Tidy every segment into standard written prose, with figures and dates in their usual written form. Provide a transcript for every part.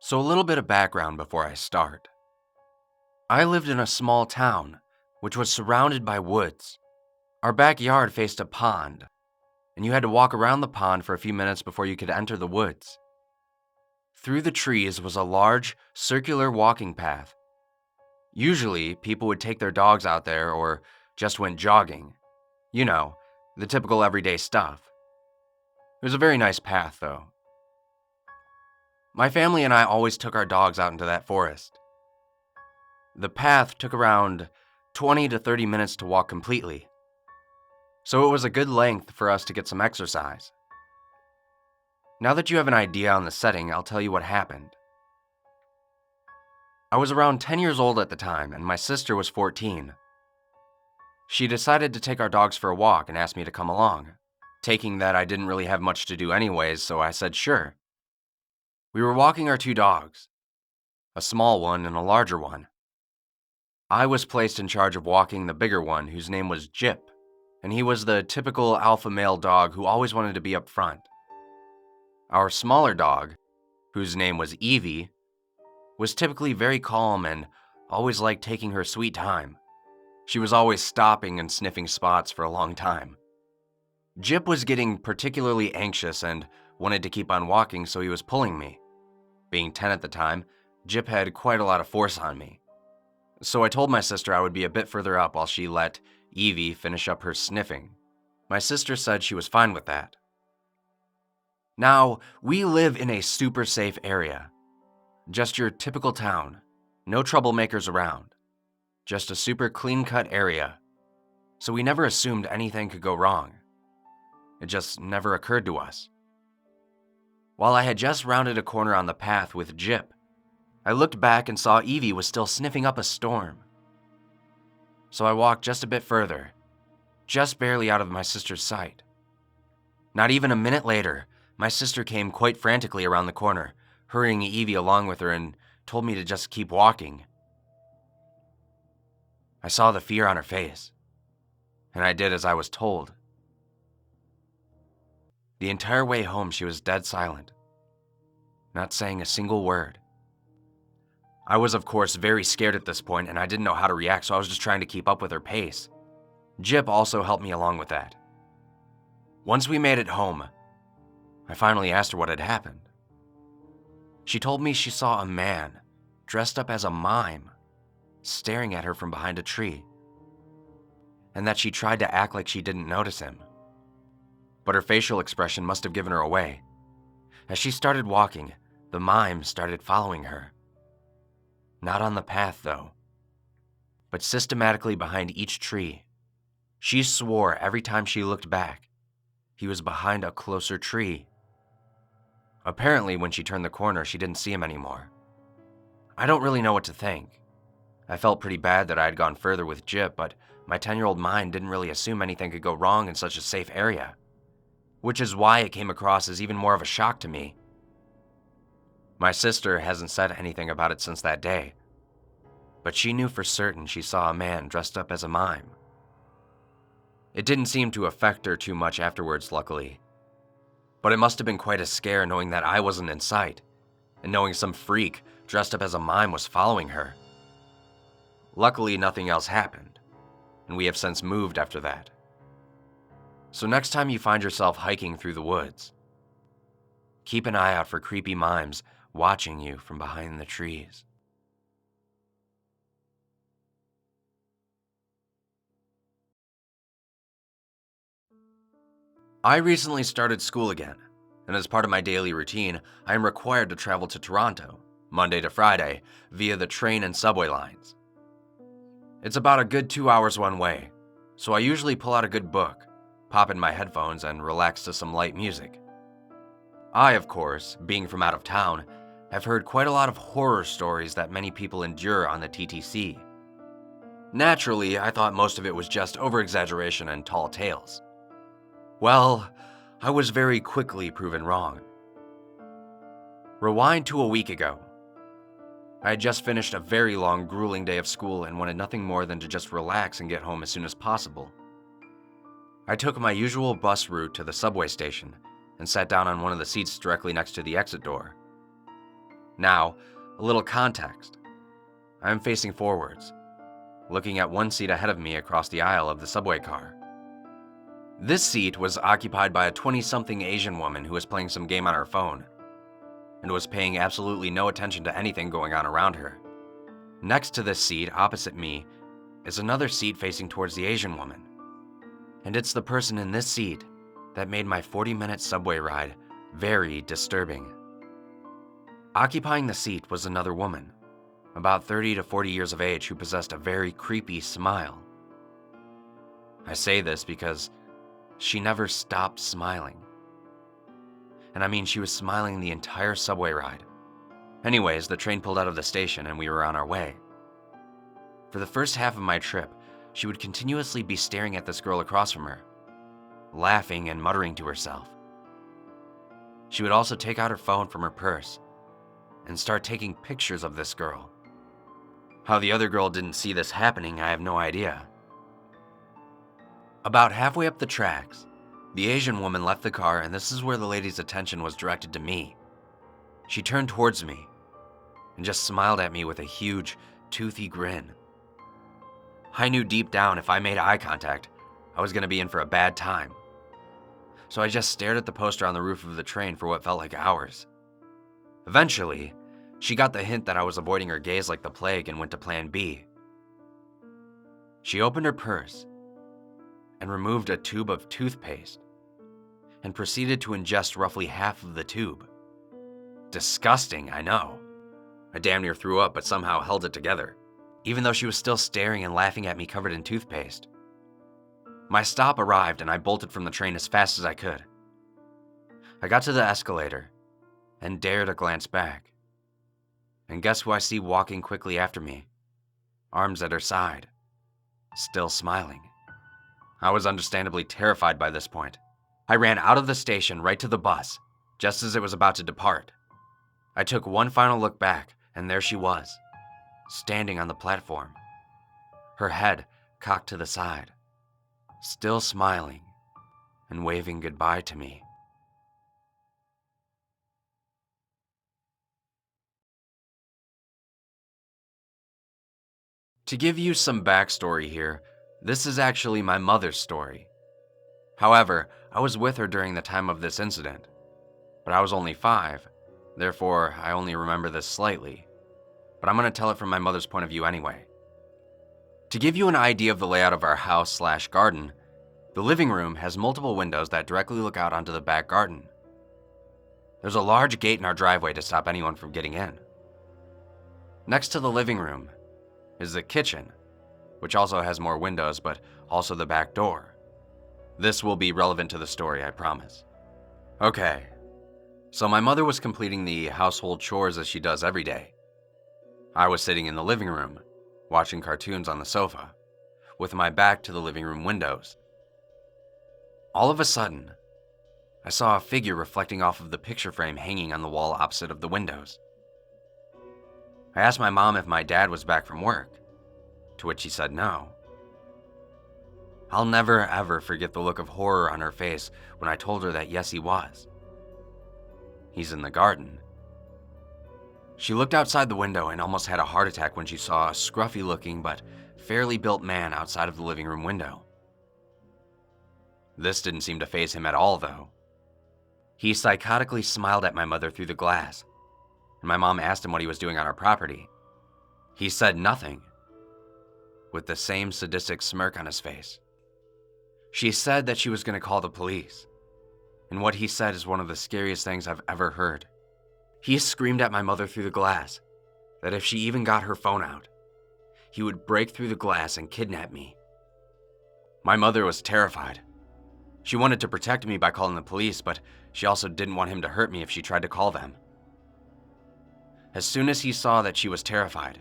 So, a little bit of background before I start. I lived in a small town, which was surrounded by woods. Our backyard faced a pond, and you had to walk around the pond for a few minutes before you could enter the woods. Through the trees was a large, circular walking path. Usually, people would take their dogs out there or just went jogging. You know, the typical everyday stuff. It was a very nice path, though. My family and I always took our dogs out into that forest. The path took around 20 to 30 minutes to walk completely, so it was a good length for us to get some exercise. Now that you have an idea on the setting, I'll tell you what happened. I was around 10 years old at the time, and my sister was 14. She decided to take our dogs for a walk and asked me to come along, taking that I didn't really have much to do anyways, so I said sure. We were walking our two dogs, a small one and a larger one. I was placed in charge of walking the bigger one, whose name was Jip, and he was the typical alpha male dog who always wanted to be up front. Our smaller dog, whose name was Evie, was typically very calm and always liked taking her sweet time. She was always stopping and sniffing spots for a long time. Jip was getting particularly anxious and wanted to keep on walking, so he was pulling me. Being 10 at the time, Jip had quite a lot of force on me. So I told my sister I would be a bit further up while she let Evie finish up her sniffing. My sister said she was fine with that. Now, we live in a super safe area. Just your typical town. No troublemakers around. Just a super clean-cut area. So we never assumed anything could go wrong. It just never occurred to us. While I had just rounded a corner on the path with Jip, I looked back and saw Evie was still sniffing up a storm. So I walked just a bit further, just barely out of my sister's sight. Not even a minute later, my sister came quite frantically around the corner, hurrying Evie along with her, and told me to just keep walking. I saw the fear on her face, and I did as I was told. The entire way home, she was dead silent, not saying a single word. I was, of course, very scared at this point, and I didn't know how to react, so I was just trying to keep up with her pace. Jip also helped me along with that. Once we made it home, I finally asked her what had happened. She told me she saw a man dressed up as a mime staring at her from behind a tree, and that she tried to act like she didn't notice him. But her facial expression must have given her away. As she started walking, the mime started following her. Not on the path, though, but systematically behind each tree. She swore every time she looked back, he was behind a closer tree. Apparently, when she turned the corner, she didn't see him anymore. I don't really know what to think. I felt pretty bad that I had gone further with Jip, but my 10-year-old mind didn't really assume anything could go wrong in such a safe area, which is why it came across as even more of a shock to me. My sister hasn't said anything about it since that day, but she knew for certain she saw a man dressed up as a mime. It didn't seem to affect her too much afterwards, luckily, but it must have been quite a scare knowing that I wasn't in sight, and knowing some freak dressed up as a mime was following her. Luckily, nothing else happened, and we have since moved after that. So next time you find yourself hiking through the woods, keep an eye out for creepy mimes watching you from behind the trees. I recently started school again, and as part of my daily routine, I am required to travel to Toronto, Monday to Friday, via the train and subway lines. It's about a good 2 hours one way, so I usually pull out a good book, pop in my headphones, and relax to some light music. I, of course, being from out of town, have heard quite a lot of horror stories that many people endure on the TTC. Naturally, I thought most of it was just over-exaggeration and tall tales. Well, I was very quickly proven wrong. Rewind to a week ago. I had just finished a very long, grueling day of school and wanted nothing more than to just relax and get home as soon as possible. I took my usual bus route to the subway station and sat down on one of the seats directly next to the exit door. Now, a little context. I am facing forwards, looking at one seat ahead of me across the aisle of the subway car. This seat was occupied by a 20-something Asian woman who was playing some game on her phone and was paying absolutely no attention to anything going on around her. Next to this seat, opposite me, is another seat facing towards the Asian woman. And it's the person in this seat that made my 40-minute subway ride very disturbing. Occupying the seat was another woman, about 30 to 40 years of age, who possessed a very creepy smile. I say this because she never stopped smiling. And I mean, she was smiling the entire subway ride. Anyways, the train pulled out of the station and we were on our way. For the first half of my trip, she would continuously be staring at this girl across from her, laughing and muttering to herself. She would also take out her phone from her purse and start taking pictures of this girl. How the other girl didn't see this happening, I have no idea. About halfway up the tracks, the Asian woman left the car, and this is where the lady's attention was directed to me. She turned towards me and just smiled at me with a huge, toothy grin. I knew deep down if I made eye contact, I was going to be in for a bad time. So I just stared at the poster on the roof of the train for what felt like hours. Eventually, she got the hint that I was avoiding her gaze like the plague and went to plan B. She opened her purse and removed a tube of toothpaste and proceeded to ingest roughly half of the tube. Disgusting, I know. I damn near threw up, but somehow held it together, even though she was still staring and laughing at me covered in toothpaste. My stop arrived and I bolted from the train as fast as I could. I got to the escalator and dared a glance back. And guess who I see walking quickly after me, arms at her side, still smiling. I was understandably terrified by this point. I ran out of the station right to the bus, just as it was about to depart. I took one final look back, and there she was, standing on the platform, her head cocked to the side, still smiling and waving goodbye to me. To give you some backstory here, this is actually my mother's story. However, I was with her during the time of this incident, but I was only 5, therefore I only remember this slightly. But I'm going to tell it from my mother's point of view anyway. To give you an idea of the layout of our house/garden, the living room has multiple windows that directly look out onto the back garden. There's a large gate in our driveway to stop anyone from getting in. Next to the living room is the kitchen, which also has more windows, but also the back door. This will be relevant to the story, I promise. Okay, so my mother was completing the household chores as she does every day. I was sitting in the living room, watching cartoons on the sofa, with my back to the living room windows. All of a sudden, I saw a figure reflecting off of the picture frame hanging on the wall opposite of the windows. I asked my mom if my dad was back from work, to which she said no. I'll never ever forget the look of horror on her face when I told her that yes, he was. He's in the garden. She looked outside the window and almost had a heart attack when she saw a scruffy-looking but fairly built man outside of the living room window. This didn't seem to faze him at all, though. He psychotically smiled at my mother through the glass, and my mom asked him what he was doing on our property. He said nothing, with the same sadistic smirk on his face. She said that she was going to call the police, and what he said is one of the scariest things I've ever heard. He screamed at my mother through the glass that if she even got her phone out, he would break through the glass and kidnap me. My mother was terrified. She wanted to protect me by calling the police, but she also didn't want him to hurt me if she tried to call them. As soon as he saw that she was terrified,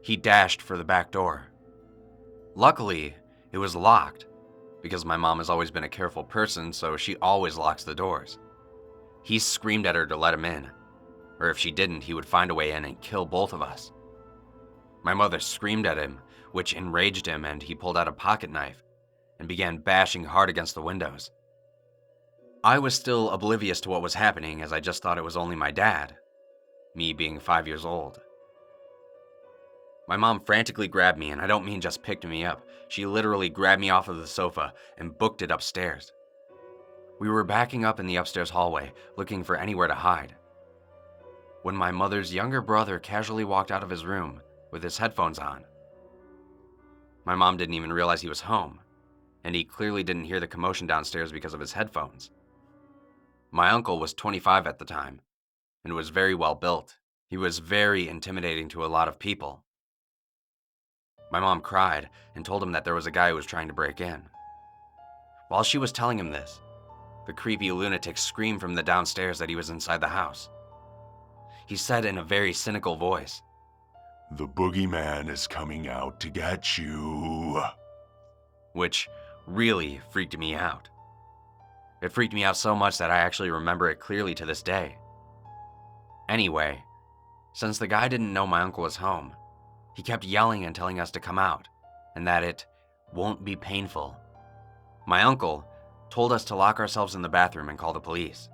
he dashed for the back door. Luckily, it was locked, because my mom has always been a careful person, so she always locks the doors. He screamed at her to let him in, or if she didn't, he would find a way in and kill both of us. My mother screamed at him, which enraged him, and he pulled out a pocket knife and began bashing hard against the windows. I was still oblivious to what was happening, as I just thought it was only my dad. me being 5 years old. My mom frantically grabbed me, and I don't mean just picked me up. She literally grabbed me off of the sofa and booked it upstairs. We were backing up in the upstairs hallway, looking for anywhere to hide, when my mother's younger brother casually walked out of his room with his headphones on. My mom didn't even realize he was home, and he clearly didn't hear the commotion downstairs because of his headphones. My uncle was 25 at the time, and was very well built. He was very intimidating to a lot of people. My mom cried and told him that there was a guy who was trying to break in. While she was telling him this, the creepy lunatic screamed from the downstairs that he was inside the house. He said in a very cynical voice, "The boogeyman is coming out to get you." which really freaked me out. It freaked me out so much that I actually remember it clearly to this day. Anyway, since the guy didn't know my uncle was home, he kept yelling and telling us to come out, and that it won't be painful. My uncle told us to lock ourselves in the bathroom and call the police.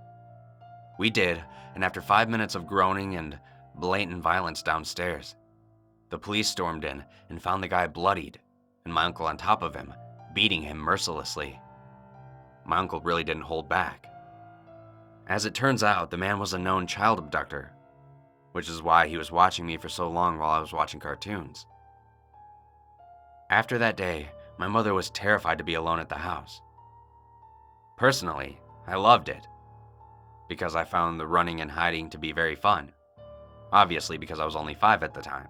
We did, and after 5 minutes of groaning and blatant violence downstairs, the police stormed in and found the guy bloodied, and my uncle on top of him, beating him mercilessly. My uncle really didn't hold back. As it turns out, the man was a known child abductor, which is why he was watching me for so long while I was watching cartoons. After that day, my mother was terrified to be alone at the house. Personally, I loved it, because I found the running and hiding to be very fun, obviously because I was only 5 at the time.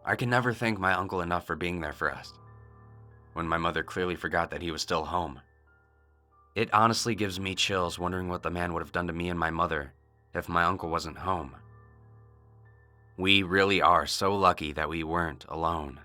I can never thank my uncle enough for being there for us, when my mother clearly forgot that he was still home. It honestly gives me chills wondering what the man would have done to me and my mother if my uncle wasn't home. We really are so lucky that we weren't alone.